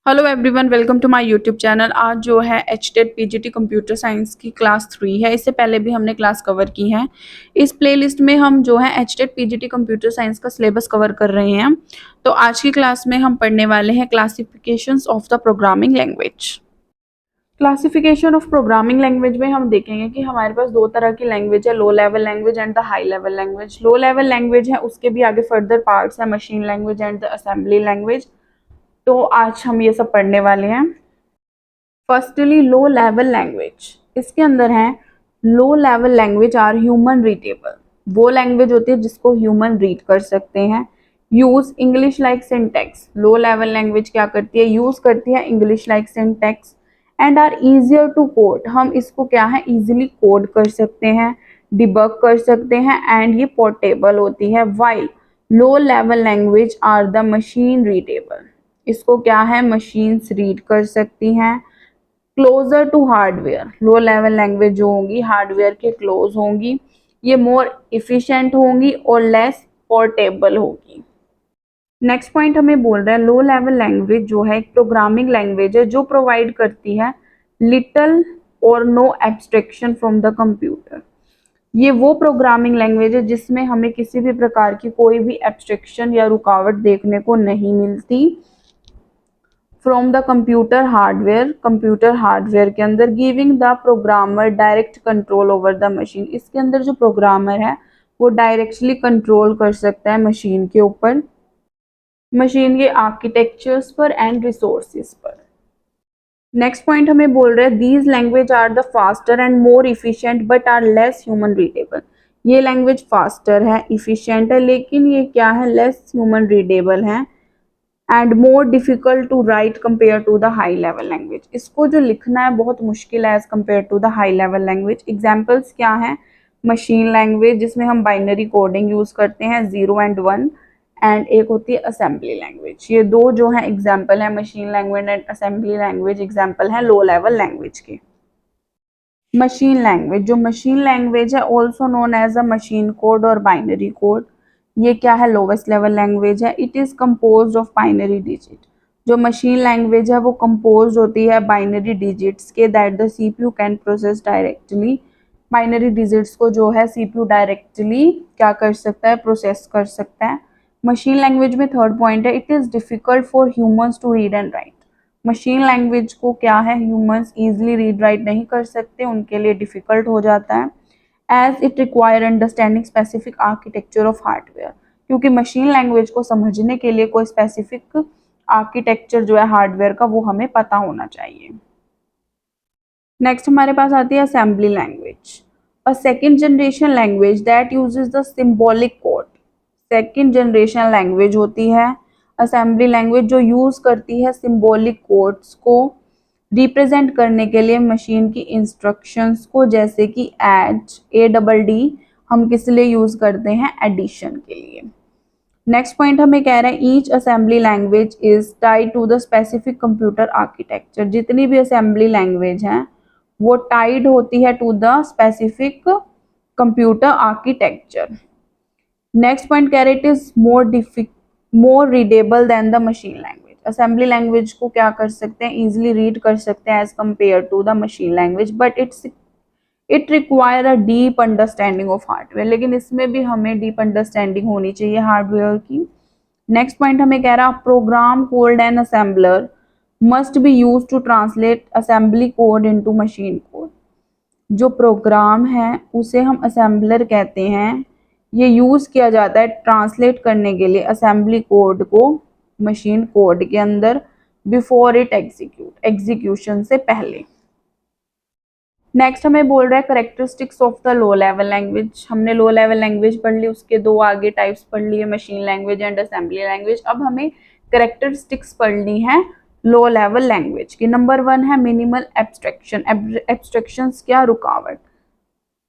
Hello everyone, welcome to my YouTube channel. आज जो है एचटेट पीजीटी कंप्यूटर साइंस की क्लास 3 है। इससे पहले भी हमने क्लास कवर की है। इस प्लेलिस्ट में हम जो है एचटेट पीजीटी कंप्यूटर साइंस का सिलेबस कवर कर रहे हैं। तो आज की क्लास में हम पढ़ने वाले हैं classifications of the programming language. Classification of programming language में हम देखेंगे कि हमारे पास दो तरह की लैंग्वेज है, low level language and the high level language. Low level language है, उसके भी आगे फर्दर पार्ट्स है, machine language and the assembly language. तो आज हम ये सब पढ़ने वाले हैं। फर्स्टली लो लेवल लैंग्वेज, इसके अंदर है low level language are human readable. वो लैंग्वेज होती है जिसको ह्यूमन रीड कर सकते हैं। Use English like syntax, low level language क्या करती है, यूज करती है English like syntax and are easier to code. हम इसको क्या है इजीली कोड कर सकते हैं, डिबग कर सकते हैं एंड ये पोर्टेबल होती है। While low level language are the machine readable, इसको क्या है मशीन्स रीड कर सकती हैं। Closer to hardware, low level language जो होंगी हार्डवेयर के क्लोज होंगी, ये मोर इफिशिएंट होंगी और लेस पोर्टेबल होगी। नेक्स्ट पॉइंट हमें बोल रहा है लो लेवल लैंग्वेज जो है एक प्रोग्रामिंग लैंग्वेज है जो प्रोवाइड करती है लिटिल और no abstraction from the computer. ये वो प्रोग्रामिंग लैंग्वेज है जिसमें हमें किसी भी प्रकार की कोई भी एब्स्ट्रैक्शन या रुकावट देखने को नहीं मिलती फ्रॉम द कंप्यूटर हार्डवेयर के अंदर, giving the programmer direct control over the machine. इसके अंदर जो प्रोग्रामर है वो डायरेक्टली कंट्रोल कर सकता है मशीन के ऊपर, मशीन के आर्किटेक्चर्स पर एंड रिसोर्सेज पर। नेक्स्ट पॉइंट हमें बोल रहे हैं these language are the faster and more efficient but are less human readable. ये लैंग्वेज फास्टर है, इफिशिएंट है, लेकिन ये क्या है लेस ह्यूमन रीडेबल है and more difficult to write compare to the high level language. इसको जो लिखना है बहुत मुश्किल है as compare to the high level language. Examples क्या है, मशीन लैंग्वेज जिसमें हम बाइनरी कोडिंग यूज करते हैं 0 and 1, एंड एक होती है असेंबली लैंग्वेज। ये दो जो है एग्जाम्पल है, machine language and assembly language example है लो लेवल लैंग्वेज के। मशीन लैंग्वेज, जो मशीन लैंग्वेज है also known as a machine code और बाइनरी कोड, ये क्या है लोवेस्ट लेवल लैंग्वेज है। It is composed of binary digit, जो मशीन लैंग्वेज है वो कंपोज होती है बाइनरी डिजिट्स के that the CPU can process directly. Binary digits को जो है सीपीयू डायरेक्टली क्या कर सकता है प्रोसेस कर सकता है। मशीन लैंग्वेज में थर्ड पॉइंट है it is difficult for humans to read and write. Machine language को क्या है ह्यूमंस इजीली रीड राइट नहीं कर सकते, उनके लिए डिफिकल्ट हो जाता है। As it require understanding specific architecture of hardware, क्योंकि मशीन लैंग्वेज को समझने के लिए कोई स्पेसिफिक आर्किटेक्चर जो है हार्डवेयर का वो हमें पता होना चाहिए। नेक्स्ट हमारे पास आती है assembly language, a second generation language that uses the symbolic code. Second generation language होती है असेंबली लैंग्वेज जो यूज करती है सिंबॉलिक कोड्स को रिप्रेजेंट करने के लिए मशीन की इंस्ट्रक्शंस को, जैसे कि ऐड ADD हम किस लिए यूज करते हैं एडिशन के लिए। नेक्स्ट पॉइंट हमें कह रहा है each assembly language is tied to the specific computer architecture. जितनी भी असेंबली लैंग्वेज हैं वो टाइड होती है to the specific computer architecture. Next point कह रहे it is more readable than the machine language. Assembly language को क्या कर सकते हैं इजीली रीड कर सकते हैं as compare to the machine language, but it require a deep understanding of hardware. लेकिन इसमें भी हमें डीप अंडरस्टैंडिंग होनी चाहिए हार्डवेयर की। नेक्स्ट पॉइंट हमें कह रहा program code and assembler must be use to translate assembly code into machine code. जो प्रोग्राम है उसे हम असेंबलर कहते हैं, ये यूज किया जाता है ट्रांसलेट करने के लिए असेंबली कोड को मशीन कोड के अंदर बिफोर इट एग्जीक्यूशन से पहले। नेक्स्ट हमें बोल रहा है characteristics of the low level language. हमने लो लेवल लैंग्वेज पढ़ ली, उसके दो आगे टाइप्स पढ़ लिए machine language and assembly language. अब हमें करेक्टरिस्टिक्स पढ़नी है लो लेवल लैंग्वेज की। नंबर 1 है मिनिमल एब्स्ट्रैक्शन। एब्स्ट्रैक्शंस क्या रुकावट,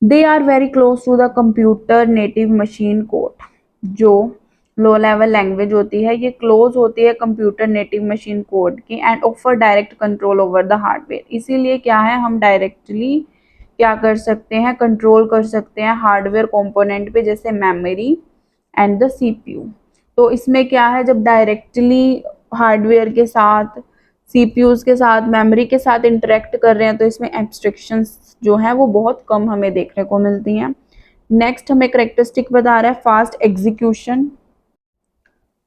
they are very close to the computer native machine code. जो लो लेवल लैंग्वेज होती है ये क्लोज होती है कंप्यूटर नेटिव मशीन कोड की and offer direct control over the hardware. इसीलिए क्या है हम डायरेक्टली क्या कर सकते हैं कंट्रोल कर सकते हैं हार्डवेयर कंपोनेंट पे, जैसे मेमोरी एंड द सीपीयू। तो इसमें क्या है जब डायरेक्टली हार्डवेयर के साथ सीपीयूज के साथ, मेमोरी के साथ इंटरेक्ट कर रहे हैं, तो इसमें एब्स्ट्रैक्शंस जो हैं वो बहुत कम हमें देखने को मिलती हैं। नेक्स्ट हमें करेक्टरिस्टिक बता रहा है fast execution,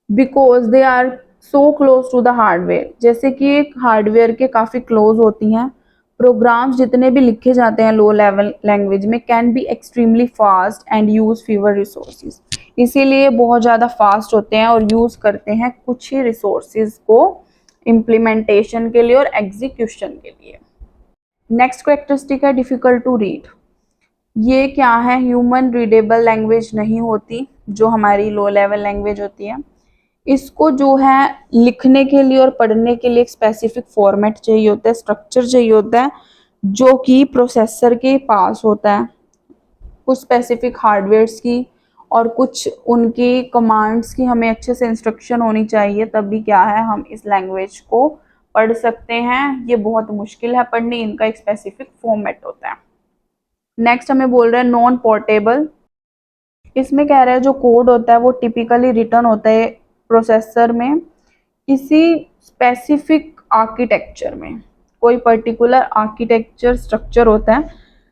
because they are so close to the hardware, जैसे कि एक हार्डवेयर के काफ़ी क्लोज होती हैं। प्रोग्राम्स जितने भी लिखे जाते हैं लो लेवल लैंग्वेज में can be extremely fast and use fever resources, इसीलिए बहुत ज़्यादा फास्ट होते हैं और यूज़ करते हैं कुछ ही रिसोर्सेज को इम्प्लीमेंटेशन के लिए और एग्जीक्यूशन के लिए। नेक्स्ट करेक्टरिस्टिक है डिफ़िकल्ट टू रीड। ये क्या है, ह्यूमन रीडेबल लैंग्वेज नहीं होती जो हमारी लो लेवल लैंग्वेज होती है। इसको जो है लिखने के लिए और पढ़ने के लिए एक स्पेसिफिक फॉर्मेट चाहिए होता है, स्ट्रक्चर चाहिए होता है, जो कि प्रोसेसर के पास होता है, कुछ स्पेसिफिक हार्डवेयर्स की और कुछ उनकी कमांड्स की हमें अच्छे से इंस्ट्रक्शन होनी चाहिए, तभी क्या है हम इस लैंग्वेज को पढ़ सकते हैं। ये बहुत मुश्किल है पढ़नी, इनका एक स्पेसिफिक फॉर्मेट होता है। नेक्स्ट हमें बोल रहे हैं नॉन पोर्टेबल। इसमें कह रहा है जो कोड होता है वो टिपिकली रिटर्न होता है प्रोसेसर में किसी स्पेसिफिक आर्किटेक्चर में, कोई पर्टिकुलर आर्किटेक्चर स्ट्रक्चर होता है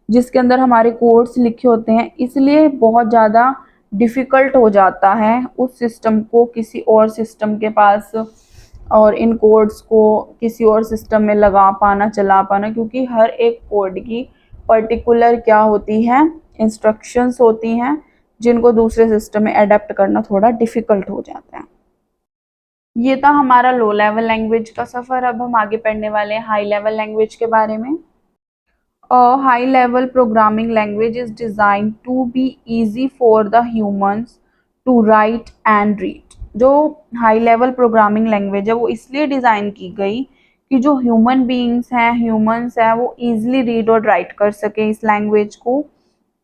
जिसके अंदर हमारे कोड्स लिखे होते हैं, इसलिए बहुत ज़्यादा डिफ़िकल्ट हो जाता है उस सिस्टम को किसी और सिस्टम के पास और इन कोड्स को किसी और सिस्टम में लगा पाना, चला पाना, क्योंकि हर एक कोड की पर्टिकुलर क्या होती है, इंस्ट्रक्शंस होती हैं जिनको दूसरे सिस्टम में अडेप्ट करना थोड़ा डिफ़िकल्ट हो जाता है। ये था हमारा लो लेवल लैंग्वेज का सफ़र। अब हम आगे पढ़ने वाले हैं हाई लेवल लैंग्वेज के बारे में। A high level programming language is designed to be easy for the humans to write and read. जो हाई लेवल प्रोग्रामिंग लैंग्वेज है वो इसलिए डिज़ाइन की गई कि जो ह्यूमन बीइंग्स हैं, ह्यूमंस हैं, वो ईजिली रीड और राइट कर सकें इस लैंग्वेज को।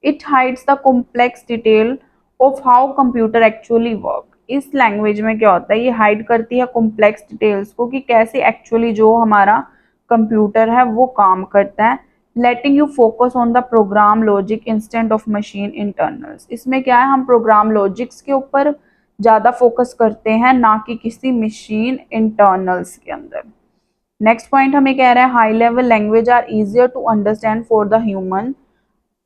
It hides the complex detail of how computer actually work. इस लैंग्वेज में क्या होता है, ये हाइड करती है कॉम्प्लेक्स डिटेल्स को कि कैसे एक्चुअली जो हमारा कंप्यूटर है वो काम करता है। Letting you focus on the program logic instant of machine internals. इसमें क्या है, हम प्रोग्राम लॉजिक्स के ऊपर ज़्यादा फोकस करते हैं, ना कि किसी मशीन इंटरनल्स के अंदर। नेक्स्ट पॉइंट हमें कह रहा है high level language are easier to understand for the human.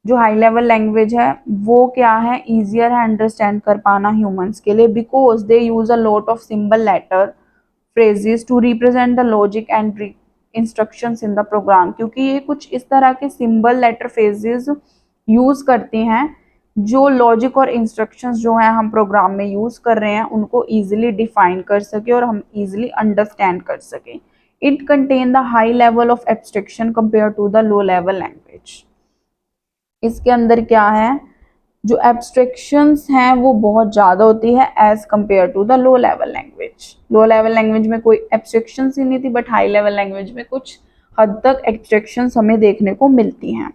जो हाई लेवल लैंग्वेज है वो क्या है, ईजियर है अंडरस्टैंड कर पाना ह्यूमंस के लिए, because they use a lot of symbol letter phrases to represent the logic and instructions in the program. क्योंकि ये कुछ इस तरह के सिंबल लेटर फ्रेजेस यूज करती हैं जो लॉजिक और इंस्ट्रक्शंस जो हैं हम प्रोग्राम में यूज कर रहे हैं उनको ईजिली डिफाइन कर सके और हम ईजिली अंडरस्टैंड कर सकें। It contain the high level of abstraction compare to the low level language. इसके अंदर क्या है, जो एब्स्ट्रैक्शंस हैं वो बहुत ज़्यादा होती है as compare to the low level language. Low level language में कोई एब्स्ट्रैक्शंस ही नहीं थी, बट हाई लेवल लैंग्वेज में कुछ हद तक एब्स्ट्रैक्शंस हमें देखने को मिलती हैं।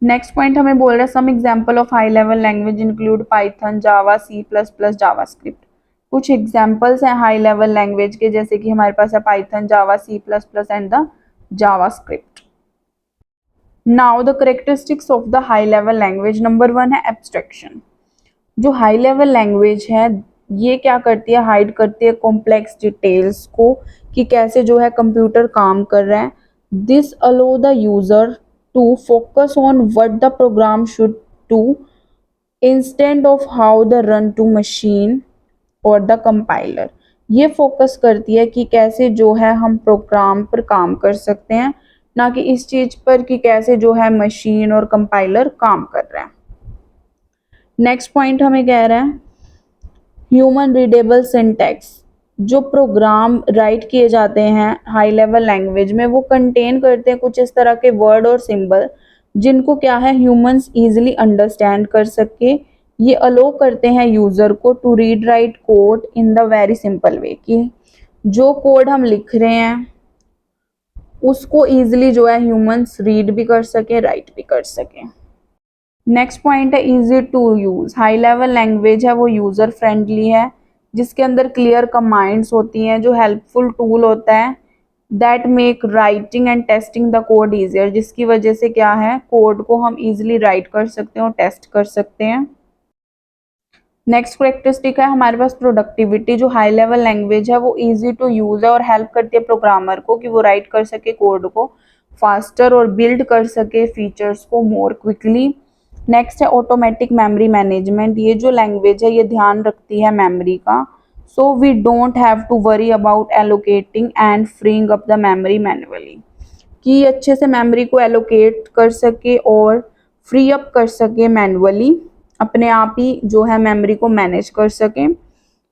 नेक्स्ट पॉइंट हमें बोल रहा है some example of high level language include Python, Java, C++, JavaScript. कुछ एग्जांपल्स हैं हाई लेवल लैंग्वेज के, जैसे कि हमारे पास है Python, Java, C++ and the JavaScript. Now the characteristics of the high level language. Number 1 है एब्स्ट्रैक्शन। जो हाई लेवल लैंग्वेज है ये क्या करती है, हाइड करती है कॉम्प्लेक्स डिटेल्स को कि कैसे जो है कंप्यूटर काम कर रहा है। This allow the user to focus on what the program should do instead of how the run to machine और द कंपाइलर। ये फोकस करती है कि कैसे जो है हम प्रोग्राम पर काम कर सकते हैं, ना कि इस चीज़ पर कि कैसे जो है मशीन और कंपाइलर काम कर रहे हैं। नेक्स्ट पॉइंट हमें कह रहा है ह्यूमन रीडेबल सिंटैक्स। जो प्रोग्राम राइट किए जाते हैं हाई लेवल लैंग्वेज में वो कंटेन करते हैं कुछ इस तरह के वर्ड और सिंबल जिनको क्या है ह्यूमंस इजीली अंडरस्टैंड कर सके। ये अलो करते हैं यूज़र को to read write code in the very simple way, कि जो कोड हम लिख रहे हैं उसको ईजिली जो है ह्यूमंस रीड भी कर सके, राइट भी कर सके। नेक्स्ट पॉइंट है easy to use. High level language है वो यूज़र फ्रेंडली है, जिसके अंदर क्लियर कमांड्स होती हैं, जो हेल्पफुल टूल होता है that make writing and testing the code easier, जिसकी वजह से क्या है कोड को हम इजीली राइट कर सकते हैं और टेस्ट कर सकते हैं। नेक्स्ट करेक्टरिस्टिक है हमारे पास प्रोडक्टिविटी। जो हाई लेवल लैंग्वेज है वो इजी टू यूज है और हेल्प करती है प्रोग्रामर को कि वो राइट कर सके कोड को फास्टर और बिल्ड कर सके फीचर्स को मोर क्विकली। नेक्स्ट है ऑटोमेटिक मेमोरी मैनेजमेंट। ये जो लैंग्वेज है ये ध्यान रखती है मेमोरी का, so we don't have to worry about allocating and freeing up the memory manually, कि अच्छे से मेमोरी को एलोकेट कर सके और फ्री अप कर सके मैन्युअली, अपने आप ही जो है मेमोरी को मैनेज कर सके।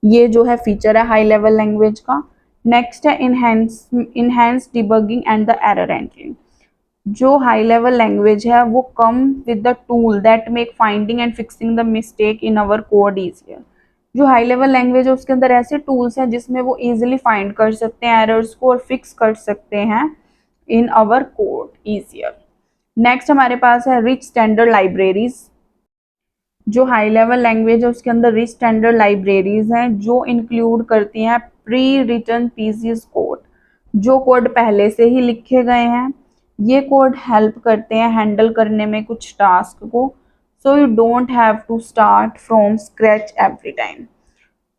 ये जो है फीचर है हाई लेवल लैंग्वेज का। नेक्स्ट है enhance debugging and the error handling. जो हाई लेवल लैंग्वेज है वो come with the tool that make finding and fixing the mistake in our code easier. जो हाई लेवल लैंग्वेज है उसके अंदर ऐसे टूल्स हैं जिसमें वो इजीली फाइंड कर सकते हैं एरर्स को और फिक्स कर सकते हैं इन अवर कोड इजियर। नेक्स्ट हमारे पास है रिच स्टैंडर्ड लाइब्रेरीज। जो हाई लेवल लैंग्वेज है उसके अंदर रिच स्टैंडर्ड लाइब्रेरीज हैं जो इंक्लूड करती हैं प्री रिटन पीसीज कोड, जो कोड पहले से ही लिखे गए हैं। ये कोड हेल्प करते हैं हैंडल करने में कुछ टास्क को, so you don't have to start from scratch every time.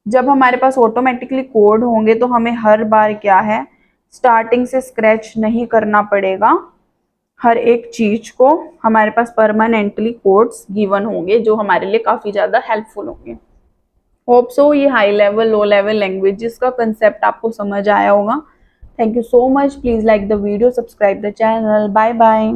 जब हमारे पास ऑटोमेटिकली कोड होंगे तो हमें हर बार क्या है स्टार्टिंग से स्क्रैच नहीं करना पड़ेगा। हर एक चीज को हमारे पास परमानेंटली कोड्स गिवन होंगे जो हमारे लिए काफी ज्यादा हेल्पफुल होंगे। होप सो ये high level low level languages का कंसेप्ट आपको समझ आया होगा। Thank you so much. Please like the video, subscribe the channel. Bye bye.